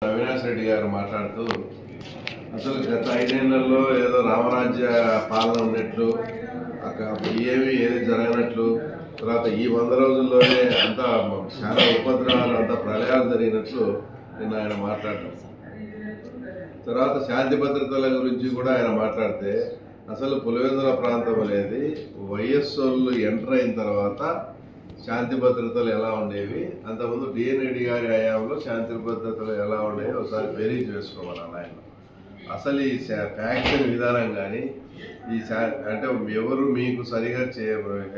అవినాష్ రెడ్డి గారు మాట్లాడుతూ అసలు గత 5 ఏళ్లలో ఏదో రామరాజ్య పాలన ఉన్నట్లు ఏది జరగనట్లు తర్వాత ఈ 100 రోజుల్లోనే అంతా చాలా ఉపద్రవాలు అంతా ప్రళయాలు జరిగినట్లు నిన్న ఆయన మాట్లాడారు. తర్వాత శాంతి భద్రతల గురించి కూడా ఆయన మాట్లాడితే అసలు పులివెందుల ప్రాంతం అనేది వైఎస్ఆర్లు ఎంటర్ అయిన తర్వాత శాంతి భద్రతలు ఎలా ఉండేవి, అంతకుముందు డిఎన్ఏడి గారి హయాంలో శాంతి భద్రతలు ఎలా ఉండేవి ఒకసారి బేరీజ్ వేసుకోవాలి ఆయన. అసలు ఈ ఫ్యాక్షన్ విధానం కానీ ఈ అంటే ఎవరు మీకు సరిగా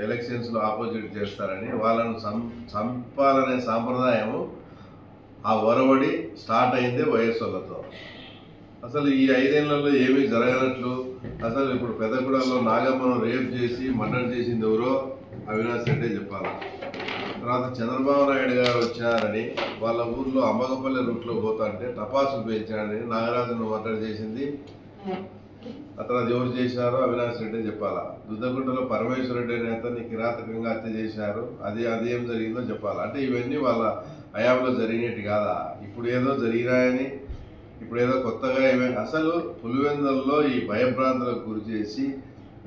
ఎలక్షన్స్లో ఆపోజిట్ చేస్తారని వాళ్ళను చంపాలనే సాంప్రదాయము ఆ ఒరవడి స్టార్ట్ అయిందే వైఎస్ఆర్లతో. అసలు ఈ 5 ఏళ్లలో ఏమీ జరగనట్లు అసలు ఇప్పుడు పెద్దగూడలో నాగమ్మను రేప్ చేసి మర్డర్ చేసింది ఎవరో అవినాష్ రెడ్డి చెప్పాలి. తర్వాత చంద్రబాబు నాయుడు గారు వచ్చారని వాళ్ళ ఊర్లో అమ్మగపల్లి రూట్లో పోతాంటే టపాసులు పేల్చారని నాగరాజును మర్డర్ చేసింది ఆ తర్వాత ఎవరు చేశారో అవినాష్ రెడ్డి చెప్పాలా. దుద్దగుంటలో పరమేశ్వర రెడ్డి అనే అతన్ని కిరాతకంగా హత్య చేశారు, అది ఏం జరిగిందో చెప్పాలి. అంటే ఇవన్నీ వాళ్ళ హయాంలో జరిగినట్టు కాదా, ఇప్పుడు ఏదో జరిగినాయని ఇప్పుడు ఏదో కొత్తగా అసలు పులివెందుల్లో ఈ భయభ్రాంతులకు గురి చేసి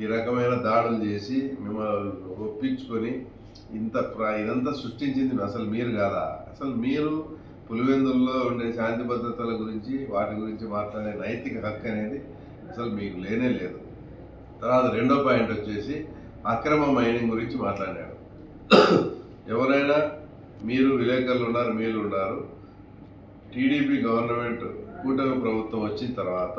ఈ రకమైన దాడులు చేసి మిమ్మల్ని ఒప్పించుకొని ఇదంతా సృష్టించింది అసలు మీరు కాదా? అసలు మీరు పులివెందుల్లో ఉండే శాంతి భద్రతల గురించి వాటి గురించి మాట్లాడే నైతిక హక్కు అనేది అసలు మీకు లేనే లేదు. తర్వాత రెండో పాయింట్ వచ్చేసి అక్రమ మైనింగ్ గురించి మాట్లాడాడు. ఎవరైనా మీరు విలేకరులు ఉన్నారు, మీరు ఉన్నారు, టీడీపీ గవర్నమెంట్ కూటమి ప్రభుత్వం వచ్చిన తర్వాత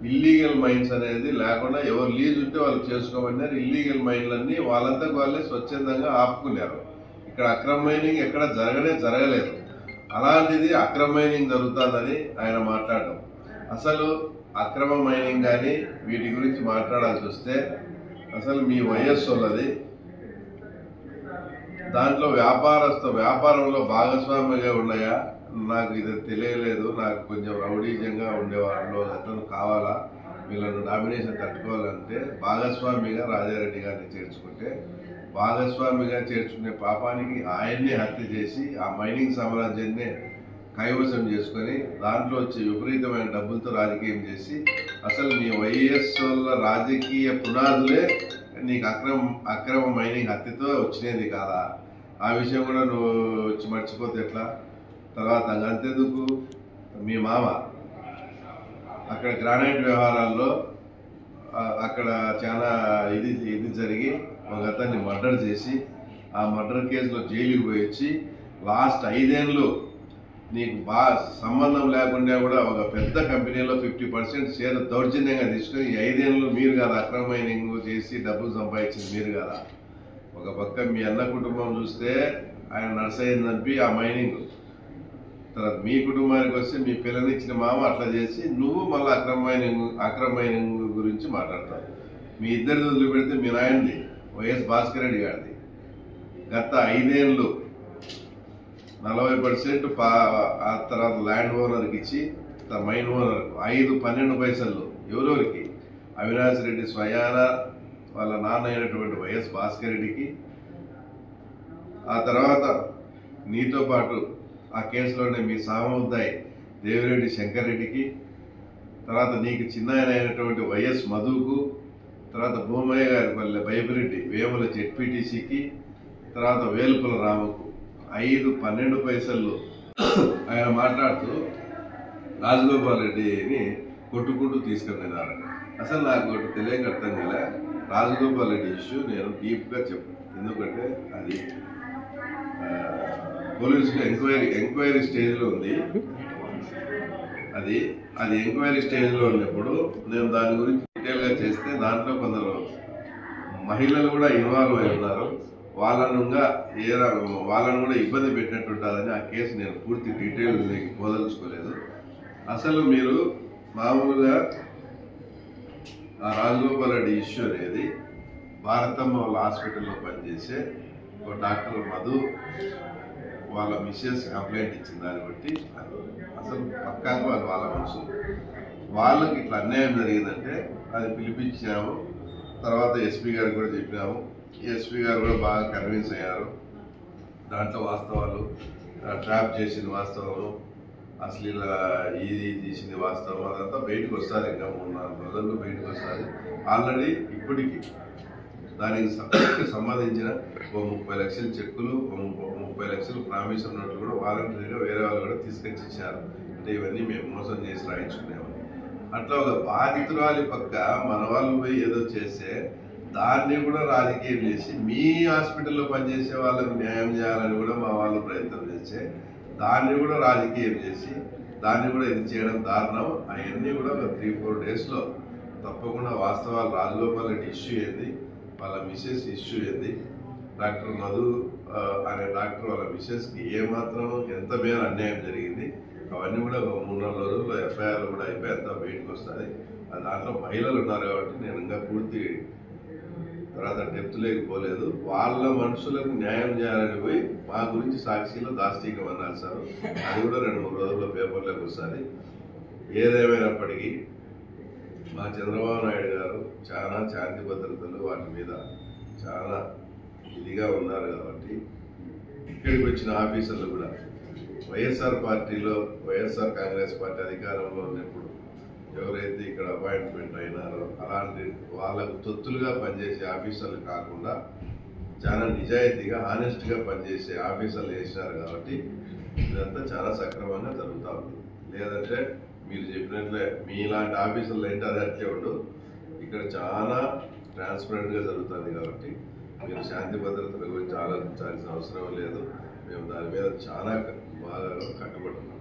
ఇల్లీగల్ మైన్స్ అనేది లేకుండా ఎవరు లీజ్ ఉంటే వాళ్ళు చేసుకోమన్నారు. ఇల్లీగల్ మైన్లన్నీ వాళ్ళంతకు వాళ్ళే స్వచ్ఛందంగా ఆపుకున్నారు. ఇక్కడ అక్రమ మైనింగ్ ఎక్కడ జరగలేదు. అలాంటిది అక్రమ మైనింగ్ జరుగుతుందని ఆయన మాట్లాడటం. అసలు అక్రమ మైనింగ్ కానీ వీటి గురించి మాట్లాడాల్సి వస్తే అసలు మీ వైఎస్ఆర్లది దాంట్లో వ్యాపారంలో భాగస్వామిగా ఉన్నాయా నాకు ఇది తెలియలేదు. నాకు కొంచెం రౌడీజంగా ఉండేవాళ్ళు అతను కావాలా, వీళ్ళను నామినేషన్ తట్టుకోవాలంటే భాగస్వామిగా రాజారెడ్డి గారిని చేర్చుకుంటే భాగస్వామిగా చేర్చుకునే పాపానికి ఆయన్ని హత్య చేసి ఆ మైనింగ్ సామ్రాజ్యాన్ని కైవసం చేసుకొని దాంట్లో వచ్చే విపరీతమైన డబ్బులతో రాజకీయం చేసి అసలు మీ వైఎస్ఆర్ల రాజకీయ పునాదులే నీకు అక్రమ మైనింగ్ హత్యతో వచ్చినది కాదా? ఆ విషయం కూడా నువ్వు వచ్చి మర్చిపోతే ఎట్లా? తర్వాత అంతెందుకు మీ మామ అక్కడ గ్రానైట్ వ్యవహారాల్లో అక్కడ చాలా ఇది జరిగి ఒక అతన్ని మర్డర్ చేసి ఆ మర్డర్ కేసులో జైలుకి పోయి వచ్చి లాస్ట్ 5 ఏళ్ళు నీకు సంబంధం లేకుండా కూడా ఒక పెద్ద కంపెనీలో 50% షేర్ దౌర్జన్యంగా తీసుకొని ఈ 5 ఏళ్ళు మీరు కదా అక్రమ మైనింగ్ చేసి డబ్బులు సంపాదించింది మీరు కదా. ఒక పక్క మీ అన్న కుటుంబం చూస్తే ఆయన నర్సయ్యని చంపి ఆ మైనింగ్, తర్వాత మీ కుటుంబానికి వస్తే మీ పిల్లనిచ్చిన మామ అట్లా చేసి నువ్వు మళ్ళీ అక్రమ మైనింగ్ గురించి మాట్లాడతావు. మీ ఇద్దరిది వదిలిపెడితే మీ నాయనది వైఎస్ భాస్కర్ రెడ్డి గారిది గత 5 ఏళ్ళు 40% ఆ తర్వాత ల్యాండ్ ఓనర్కి ఇచ్చి మైన్ ఓనర్కు 5-12 పైసలు ఎవరెవరికి? అవినాష్ రెడ్డి స్వయాన వాళ్ళ నాన్న అయినటువంటి వైఎస్ భాస్కర్ రెడ్డికి, ఆ తర్వాత నీతో పాటు ఆ కేసులోనే మీ సామముద్దాయి దేవిరెడ్డి శంకర్ రెడ్డికి, తర్వాత నీకు చిన్న ఆయన అయినటువంటి వైఎస్ మధుకు, తర్వాత భూమయ్య గారి పల్లె బైబిరెడ్డి వేముల జెడ్పీటీసీకి, తర్వాత వేలుపుల రాముకు 5-12 పైసలు ఆయన మాట్లాడుతూ రాజగోపాల్ రెడ్డిని కొట్టుకుంటూ తీసుకెళ్ళినారు. అసలు నాకు ఒకటి తెలియక అర్థం కదా, రాజగోపాల్ రెడ్డి ఇష్యూ నేను డీప్గా చెప్పాను. ఎందుకంటే అది పోలీసులు ఎంక్వైరీ స్టేజ్లో ఉంది. అది ఎంక్వైరీ స్టేజ్లో ఉన్నప్పుడు నేను దాని గురించి డీటెయిల్గా చేస్తే దాంట్లో కొందరు మహిళలు కూడా ఇన్వాల్వ్ అయి ఉన్నారు. వాళ్ళను కూడా ఇబ్బంది పెట్టినట్టుంటుందని ఆ కేసు నేను పూర్తి డీటెయిల్కి పోదలుచుకోలేదు. అసలు మీరు మామూలుగా ఆ రాజగోపాల్ రెడ్డి ఇష్యూ అనేది భారతమ్మ వాళ్ళ హాస్పిటల్లో పనిచేసే ఒక డాక్టర్ మధు వాళ్ళ మిస్సెస్ కంప్లైంట్ ఇచ్చిన దాన్ని బట్టి అసలు పక్కాగా వాళ్ళ మనుషులు వాళ్ళకి ఇట్లా అన్యాయం జరిగిందంటే అది పిలిపించాము. తర్వాత ఎస్పీ గారికి కూడా చెప్పినాము. ఎస్పీ గారు కూడా బాగా కన్విన్స్ అయ్యారు. దాంట్లో వాస్తవాలు ట్రాప్ చేసిన వాస్తవాలు అశ్లీల ఇది తీసింది వాస్తవం అదంతా బయటకు వస్తారు. ఇంకా 3-4 రోజుల్లో బయటకు వస్తుంది. ఆల్రెడీ ఇప్పటికి దానికి సంబంధించిన 30 లక్షల చెక్కులు 30 లక్షలు ప్రామిసర్ నోట్లు కూడా వాలంటరీగా వేరే వాళ్ళు కూడా తీసుకొచ్చి ఇచ్చారు. అంటే ఇవన్నీ మేము మోసం చేసి రాయించుకునేవాళ్ళం. అట్లా ఒక బాధితురాలి పక్క మన వాళ్ళు పోయి ఏదో చేస్తే దాన్ని కూడా రాజకీయం చేసి మీ హాస్పిటల్లో పనిచేసే వాళ్ళకు న్యాయం చేయాలని కూడా మా వాళ్ళు ప్రయత్నం చేస్తే దాన్ని కూడా రాజకీయం చేసి దాన్ని కూడా ఇది చేయడం దారుణం. అవన్నీ కూడా ఒక 3-4 డేస్లో తప్పకుండా వాస్తవాలు రాజగోపాల్ రెడ్డి ఇష్యూ ఏంది, వాళ్ళ మిస్సెస్ ఇష్యూ ఏంది, డాక్టర్ మధు అనే డాక్టర్ వాళ్ళ మిస్సెస్కి ఏమాత్రం ఎంత మేర అన్యాయం జరిగింది అవన్నీ కూడా 3-4 రోజుల్లో ఎఫ్ఐఆర్ కూడా అయిపోయి అంతా బయటకు వస్తుంది. దాంట్లో మహిళలు ఉన్నారు కాబట్టి నేను ఇంకా పూర్తి తర్వాత డెప్త్ లేకపోలేదు. వాళ్ళ మనుషులకు న్యాయం చేయాలని పోయి మా గురించి సాక్షిలో దాష్టీకం అన్నారు సార్. అది కూడా 2-3 రోజుల్లో పేపర్లోకి వస్తుంది. ఏదేమైనప్పటికీ మా చంద్రబాబు నాయుడు గారు చాలా శాంతి భద్రతలు వాటి మీద చాలా ఇదిగా ఉన్నారు కాబట్టి ఇక్కడికి వచ్చిన ఆఫీసర్లు కూడా వైఎస్ఆర్ పార్టీలో వైఎస్ఆర్ కాంగ్రెస్ పార్టీ అధికారంలో ఉన్నప్పుడు ఎవరైతే ఇక్కడ అపాయింట్మెంట్ అయినారో అలాంటి వాళ్ళకు తొత్తులుగా పనిచేసే ఆఫీసర్లు కాకుండా చాలా నిజాయితీగా హానెస్ట్గా పనిచేసే ఆఫీసర్లు వేసినారు కాబట్టి ఇదంతా చాలా సక్రమంగా జరుగుతూ ఉంది. లేదంటే మీరు చెప్పినట్లే మీలాంటి ఆఫీసర్లు ఏంటి అది అట్లే ఉండదు. ఇక్కడ చాలా ట్రాన్స్పరెంట్గా జరుగుతుంది కాబట్టి మీరు శాంతి భద్రతల గురించి ఆలోచించాల్సిన అవసరం లేదు. మేము దాని మీద చాలా బాగా కట్టుబడుతున్నాం.